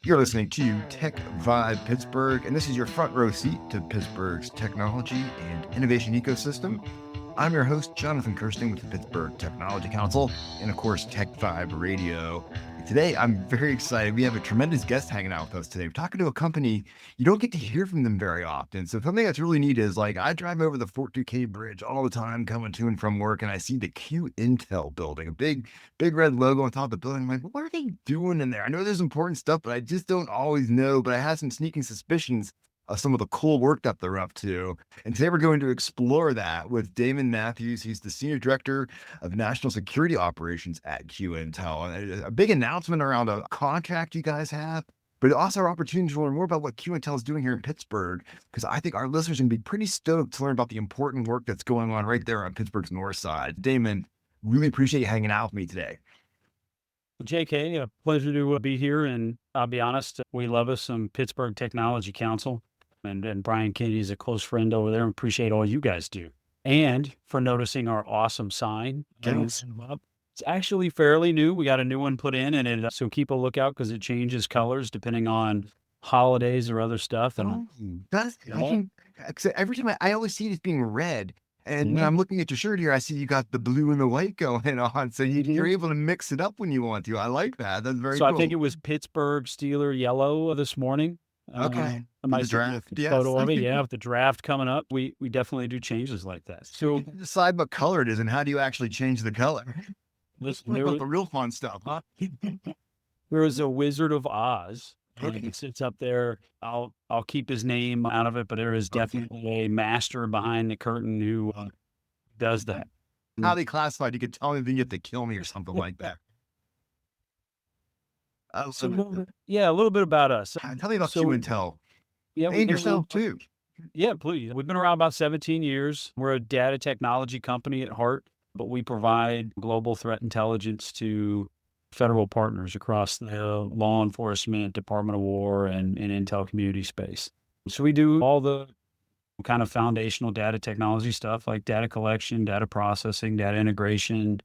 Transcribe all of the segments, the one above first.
You're listening to Tech Vibe Pittsburgh, and this is your front row seat to Pittsburgh's technology and innovation ecosystem. I'm your host, Jonathan Kirsten with the Pittsburgh Technology Council, and of course, Tech Vibe Radio. Today, I'm very excited. We have a tremendous guest hanging out with us today. We're talking to a company you don't get to hear from them very often. So something that's really neat is I drive over the Fort Duquesne Bridge all the time coming to and from work, and I see the Qintel building, a big red logo on top of the building. I'm like, what are they doing in there? I know there's important stuff, but I just don't always know. But I have some sneaking suspicions of some of the cool work that they're up to. And today we're going to explore that with Damon Mathews. He's the Senior Director of National Security Operations at Qintel. And a big announcement around a contract you guys have, but also our opportunity to learn more about what Qintel is doing here in Pittsburgh, because I think our listeners are going to be pretty stoked to learn about the important work that's going on right there on Pittsburgh's north side. Damon, really appreciate you hanging out with me today. JK, a pleasure to be here. And I'll be honest, we love us some Pittsburgh Technology Council. And Brian Kennedy is a close friend over there, and appreciate all you guys do. And for noticing our awesome sign. Thanks. It's actually fairly new. We got a new one put in, and so keep a lookout because it changes colors depending on holidays or other stuff. And every time I always see it as being red. And when I'm looking at your shirt here, I see you got the blue and the white going on. So you're able to mix it up when you want to. I like that. That's very cool. I think it was Pittsburgh Steeler yellow this morning. Okay. I might the draft. Yes. Photo of it. Yeah, with the draft coming up, we definitely do changes like that. So decide what color it is and how do you actually change the color? Listen, What about the real fun stuff, huh? There was a Wizard of Oz. Okay. He sits up there. I'll keep his name out of it, but there is definitely a master behind the curtain who does that. How they classified? You could tell me, then you have to kill me or something like that. A little bit about us. Tell me about Qintel. Yeah, and yourself too. Yeah, please. We've been around about 17 years. We're a data technology company at heart, but we provide global threat intelligence to federal partners across the law enforcement, Department of War, and intel community space. So we do all the kind of foundational data technology stuff like data collection, data processing, data integration,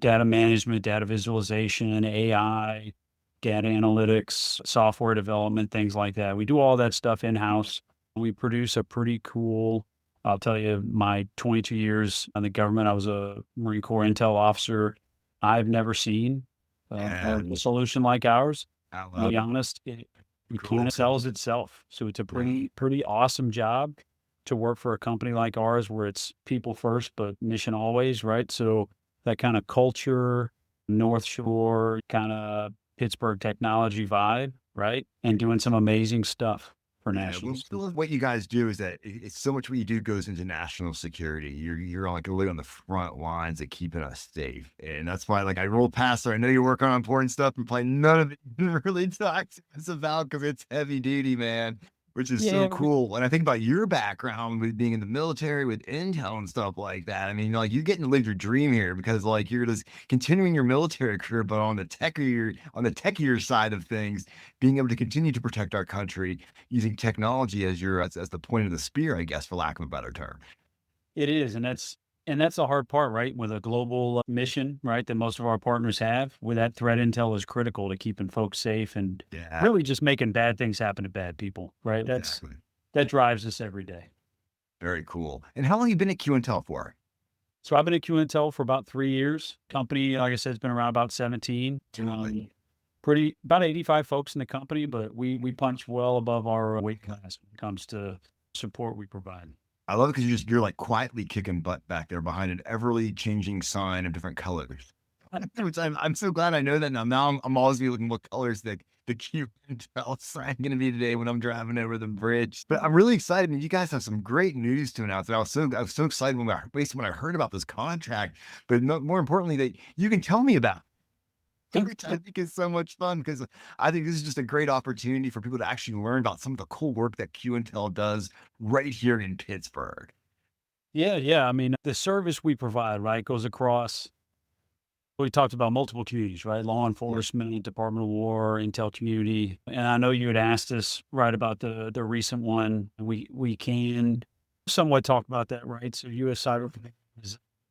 data management, data visualization, AI, data analytics, software development, things like that. We do all that stuff in-house. We produce a pretty cool, I'll tell you, my 22 years in the government, I was a Marine Corps intel officer. I've never seen a solution like ours. To be honest, it kind of sells itself. So it's a pretty awesome job to work for a company like ours where it's people first, but mission always, right? So that kind of culture, North Shore, kind of Pittsburgh technology vibe, right? And doing some amazing stuff for national. What you guys do is that it's so much what you do goes into national security. You're really on the front lines of keeping us safe. And that's why I rolled past there. I know you're working on important stuff and probably none of it really talks to us about because it's heavy duty, man. Which is so cool. And I think about your background with being in the military with intel and stuff like that. I mean, you're getting to live your dream here because you're just continuing your military career, but on the techier side of things, being able to continue to protect our country using technology as the point of the spear, I guess, for lack of a better term. It is. And that's the hard part, right? With a global mission, right, that most of our partners have, with that threat intel is critical to keeping folks safe and really just making bad things happen to bad people, right? That drives us every day. Very cool. And how long have you been at Qintel for? So I've been at Qintel for about 3 years. Company, like I said, has been around about 17. About 85 folks in the company, but we punch well above our weight class when it comes to support we provide. I love it because you're quietly kicking butt back there behind an everly changing sign of different colors. I'm so glad I know that now. Now I'm always be looking what colors the Qintel sign going to be today when I'm driving over the bridge. But I'm really excited, and you guys have some great news to announce. And I was so excited when I heard about this contract, but more importantly, that you can tell me about. Which I think is so much fun because I think this is just a great opportunity for people to actually learn about some of the cool work that Qintel does right here in Pittsburgh. Yeah. I mean, the service we provide, right, goes across, we talked about multiple communities, right? Law enforcement, Department of War, intel community. And I know you had asked us, right, about the recent one. We can somewhat talk about that, right? So U.S. Cyber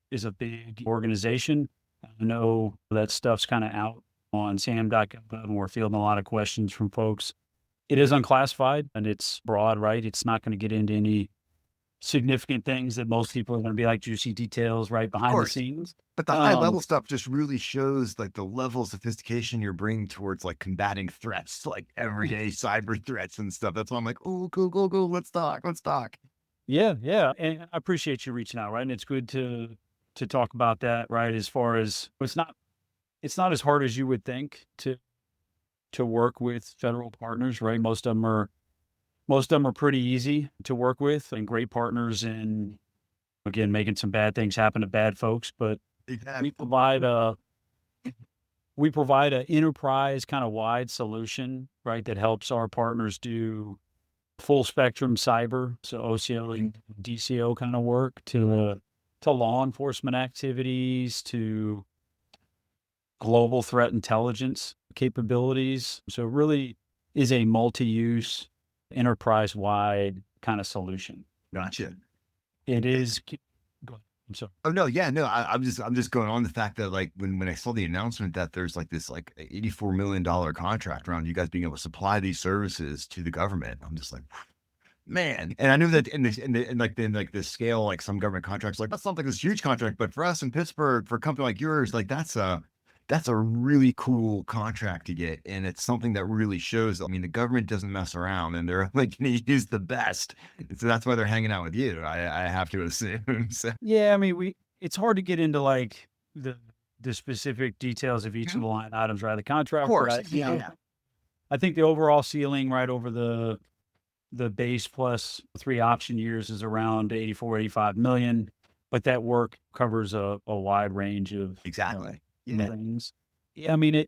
is a big organization. I know that stuff's kind of out on sam.gov, and we're fielding a lot of questions from folks. It is unclassified and it's broad, right? It's not going to get into any significant things that most people are going to be like juicy details right Of behind the course. scenes. But the high level stuff just really shows like the level of sophistication you're bringing towards like combating threats, like everyday cyber threats and stuff. That's why I'm like, oh, go, let's talk, let's talk. Yeah, yeah. And I appreciate you reaching out, right? And it's good to talk about that, right? As far as it's not as hard as you would think to work with federal partners, right? Most of them are pretty easy to work with and great partners in, again, making some bad things happen to bad folks. But Exactly. we provide an enterprise kind of wide solution, right? That helps our partners do full spectrum cyber, so OCO and DCO kind of work to law enforcement activities, to global threat intelligence capabilities. So it really is a multi-use, enterprise-wide kind of solution. Gotcha. It is. Go ahead. I'm sorry. Oh no, yeah, no. I'm just going on the fact that like when I saw the announcement that there's like this like $84 million contract around you guys being able to supply these services to the government, I'm just like, man. And I knew that in the scale, like some government contracts, like that's not like this huge contract, but for us in Pittsburgh, for a company like yours, like that's a really cool contract to get. And it's something that really shows, I mean, the government doesn't mess around and they're like going to use the best. So that's why they're hanging out with you. I have to assume. So, Yeah, I mean, it's hard to get into like the specific details of each of the line items, right? The of contract, course. right? Yeah. I think the overall ceiling, right, over the base plus 3 option years is around 85 million, but that work covers a wide range of Exactly. Yeah. things. Yeah, I mean,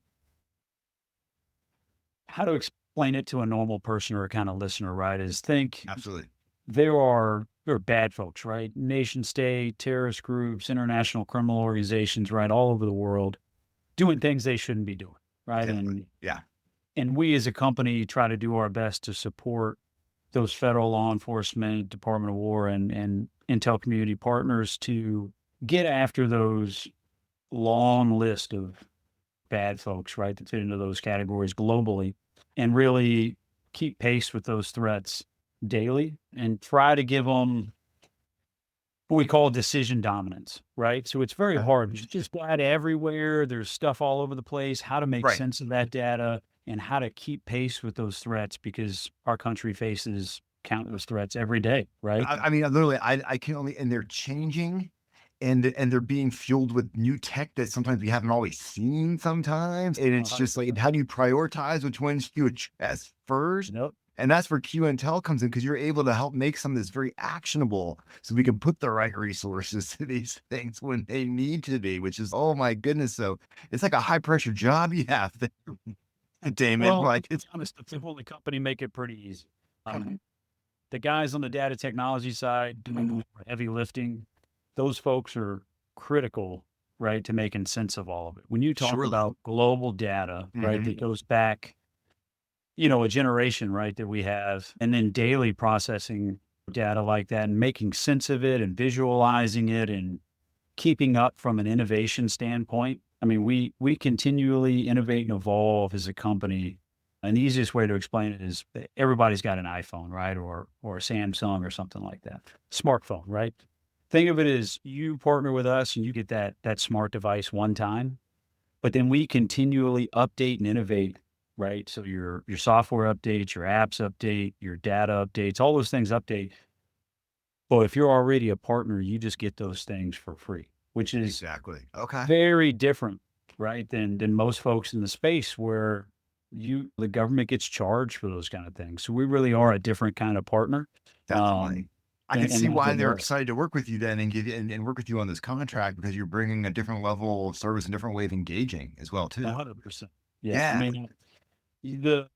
how to explain it to a normal person or a kind of listener, right, is think Absolutely. there are bad folks, right? Nation state, terrorist groups, international criminal organizations, right, all over the world doing things they shouldn't be doing, right? Definitely. Yeah. And we as a company try to do our best to support those federal law enforcement, Department of War, and intel community partners to get after those long list of bad folks, right, that fit into those categories globally, and really keep pace with those threats daily and try to give them what we call decision dominance, right? So it's very hard. There's just data everywhere. There's stuff all over the place, how to make Right. sense of that data and how to keep pace with those threats because our country faces countless threats every day, right? I mean, literally, I can only, and they're changing, and they're being fueled with new tech that sometimes we haven't always seen sometimes, and it's just like, how do you prioritize which ones you address first? Nope. And that's where Qintel comes in because you're able to help make some of this very actionable, so we can put the right resources to these things when they need to be. Which is, oh my goodness, so it's like a high pressure job you have there, Damon. Well, Like to be honest, the people in the company make it pretty easy. The guys on the data technology side doing heavy lifting, those folks are critical, right, to making sense of all of it. When you talk Surely. about global data, right, Mhm. that goes back, a generation, right, that we have, and then daily processing data like that and making sense of it and visualizing it and keeping up from an innovation standpoint. I mean, we continually innovate and evolve as a company. And the easiest way to explain it is that everybody's got an iPhone, right? Or a Samsung or something like that. Smartphone, right? Think of it as you partner with us and you get that smart device one time, but then we continually update and innovate, right? So your software updates, your apps update, your data updates, all those things update. Well, if you're already a partner, you just get those things for free, which is Exactly. Okay. very different, right, than most folks in the space where the government gets charged for those kind of things. So we really are a different kind of partner. Definitely. I can And see that's why what they're we're excited to work with you then and give you and work with you on this contract because you're bringing a different level of service and different way of engaging as well too. 100%. Yeah. I Yeah. mean,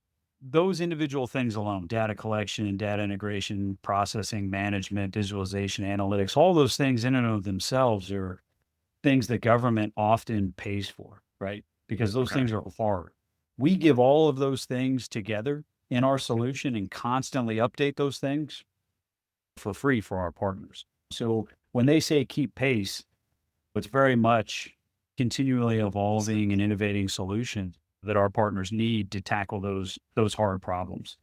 those individual things alone, data collection, data integration, processing, management, visualization, analytics, all those things in and of themselves are things that government often pays for, right? Because those Okay. things are hard. We give all of those things together in our solution and constantly update those things for free for our partners. So when they say keep pace, it's very much continually evolving and innovating solutions that our partners need to tackle those hard problems.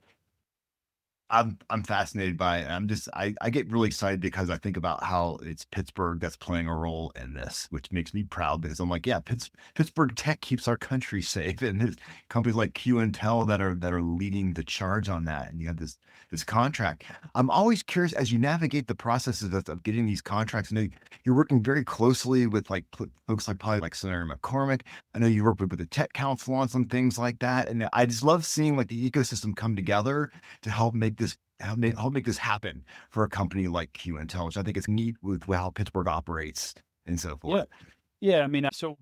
I'm fascinated by it. I get really excited because I think about how it's Pittsburgh that's playing a role in this, which makes me proud because I'm like, yeah, Pittsburgh tech keeps our country safe, and there's companies like Qintel that are leading the charge on that. And you have this contract. I'm always curious as you navigate the processes of getting these contracts. I know you're working very closely with like folks like probably like Senator McCormick. I know you work with the Tech Council on some things like that, and I just love seeing like the ecosystem come together to help make this happen for a company like Qintel, which I think is neat with how Pittsburgh operates and so forth. Yeah. Yeah. I mean, so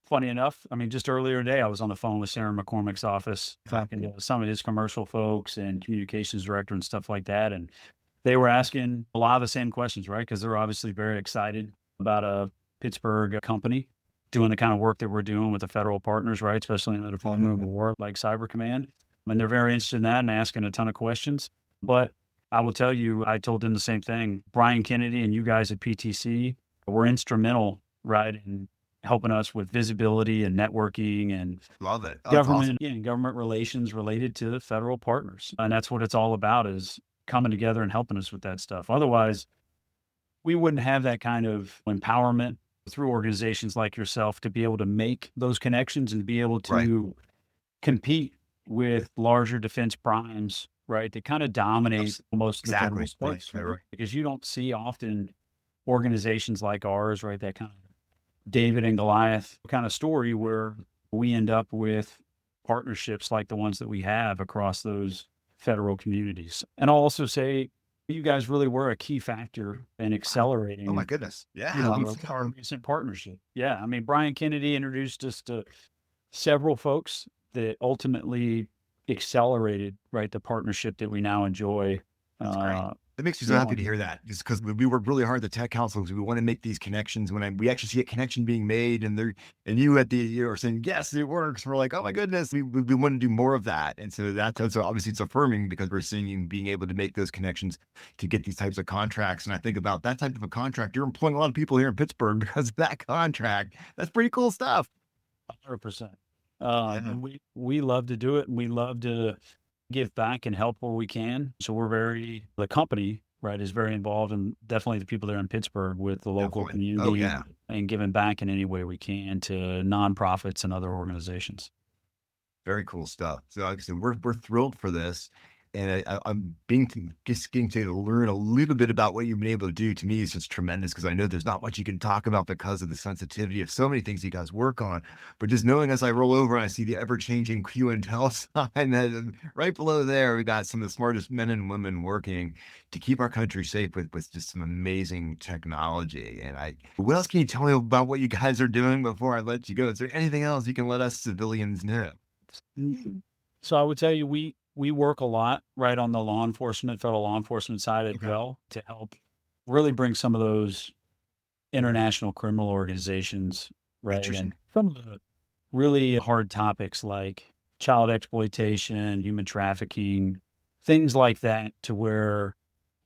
funny enough, I mean, just earlier today, I was on the phone with Senator McCormick's office, talking to some of his commercial folks and communications director and stuff like that. And they were asking a lot of the same questions, right? Because they're obviously very excited about a Pittsburgh company doing the kind of work that we're doing with the federal partners, right? Especially in the Department of War, like Cyber Command. And they're very interested in that and asking a ton of questions. But I will tell you, I told them the same thing. Brian Kennedy and you guys at PTC were instrumental, right, in helping us with visibility and networking and Love it. Oh, that's awesome. government and government relations related to the federal partners. And that's what it's all about, is coming together and helping us with that stuff. Otherwise, we wouldn't have that kind of empowerment through organizations like yourself to be able to make those connections and be able Right. to compete with larger defense primes, right? That kind of dominate most of the federal Exactly. Right. space, Right. right? Right. Because you don't see often organizations like ours, right? That kind of David and Goliath kind of story where we end up with partnerships like the ones that we have across those federal communities. And I'll also say you guys really were a key factor in Oh my accelerating, goodness. you Yeah. know, I'm our recent partnership. Yeah. I mean, Brian Kennedy introduced us to several folks that ultimately accelerated, right, the partnership that we now enjoy. That's great. Uh, That makes me so you know, happy to hear that. Just because we work really hard at the tech council because we want to make these connections. We actually see a connection being made, and you at the you are saying yes, it works. We're like, oh my goodness, we want to do more of that. And so that's obviously it's affirming because we're seeing you being able to make those connections to get these types of contracts. And I think about that type of a contract. You're employing a lot of people here in Pittsburgh because of that contract. That's pretty cool stuff. 100%. Yeah. And we love to do it, and we love to give back and help where we can. So the company, right, is very involved, and definitely the people there in Pittsburgh with the local Definitely. Oh community yeah. and giving back in any way we can to nonprofits and other organizations. Very cool stuff. So like I said, we're thrilled for this, and I'm just getting to learn a little bit about what you've been able to do. To me, is just tremendous because I know there's not much you can talk about because of the sensitivity of so many things you guys work on. But just knowing as I roll over and I see the ever changing Q and Tel sign, that right below there we got some of the smartest men and women working to keep our country safe with just some amazing technology. And what else can you tell me about what you guys are doing before I let you go? Is there anything else you can let us civilians know? Mhm. So I would tell you, we work a lot right on the federal law enforcement side as Okay. well to help really bring some of those international criminal organizations, right? Interesting. And some of the really hard topics like child exploitation, human trafficking, things like that, to where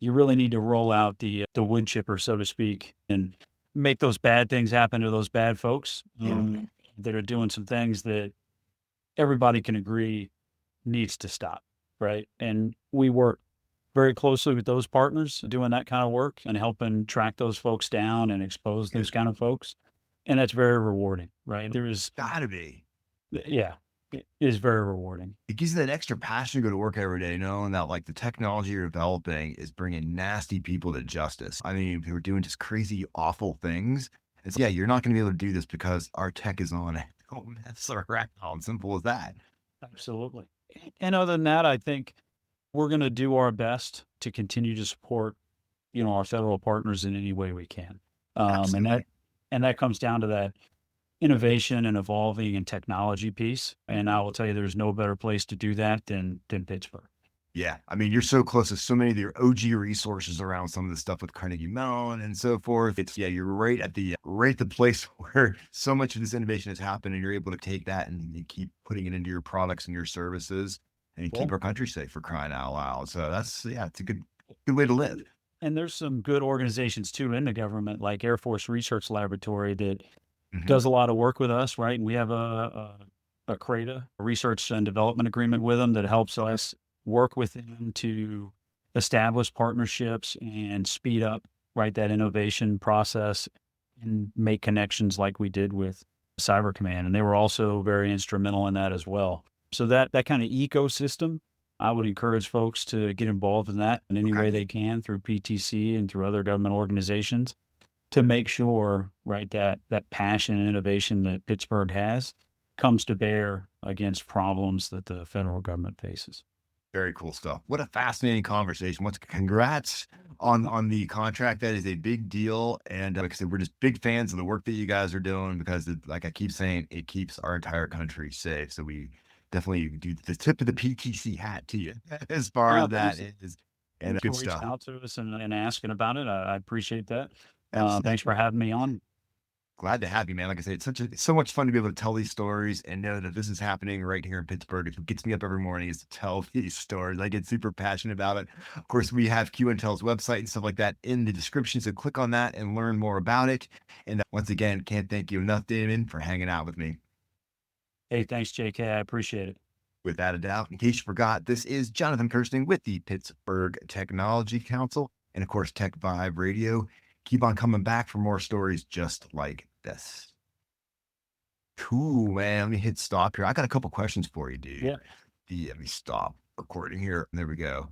you really need to roll out the wood chipper, so to speak, and make those bad things happen to those bad folks Yeah. that are doing some things that everybody can agree needs to stop, right? And we work very closely with those partners doing that kind of work and helping track those folks down and expose those Good. kind of folks. And that's very rewarding, right? Gotta be. Yeah, it is very rewarding. It gives you that extra passion to go to work every day, knowing that like the technology you're developing is bringing nasty people to justice. I mean, who are doing just crazy, awful things. It's yeah, you're not going to be able to do this because our tech is on it. Don't mess around. Simple as that. Absolutely. And other than that, I think we're going to do our best to continue to support, our federal partners in any way we can. And Absolutely. that comes down to that innovation and evolving and technology piece. And I will tell you, there's no better place to do that than Pittsburgh. Yeah. I mean, you're so close to so many of your OG resources around some of the stuff with Carnegie Mellon and so forth. It's yeah, you're right at the place where so much of this innovation has happened, and you're able to take that and you keep putting it into your products and your services, and you keep Well, our country safe for crying out loud. So that's yeah, it's a good way to live. and there's some good organizations too in the government, like Air Force Research Laboratory, that Hmm. does a lot of work with us, right? And we have a CRADA, a research and development agreement with them that helps us work with them to establish partnerships and speed up, right, that innovation process and make connections like we did with Cyber Command. And they were also very instrumental in that as well. So that kind of ecosystem, I would encourage folks to get involved in that in any way Okay. they can through PTC and through other government organizations to make sure, right, that passion and innovation that Pittsburgh has comes to bear against problems that the federal government faces. Very cool stuff. What a fascinating conversation. Once congrats on the contract. That is a big deal. And like I said, we're just big fans of the work that you guys are doing because, like I keep saying, it keeps our entire country safe. So we definitely do the tip of the PTC hat to you as far as Oh, that is, and thanks good for reaching stuff. out to us and asking about it. I appreciate that. Thanks for Absolutely. having me on. Glad to have you, man. Like I said, it's so much fun to be able to tell these stories and know that this is happening right here in Pittsburgh. It's what gets me up every morning is to tell these stories. I get super passionate about it. Of course, we have Qintel's website and stuff like that in the description. So click on that and learn more about it. And once again, can't thank you enough, Damon, for hanging out with me. Hey, thanks, JK. I appreciate it. Without a doubt, in case you forgot, this is Jonathan Kirsting with the Pittsburgh Technology Council and, of course, Tech Vibe Radio. Keep on coming back for more stories just like this. Cool, man. Let me hit stop here. I got a couple questions for you, dude. Yeah. Let me stop recording here. There we go.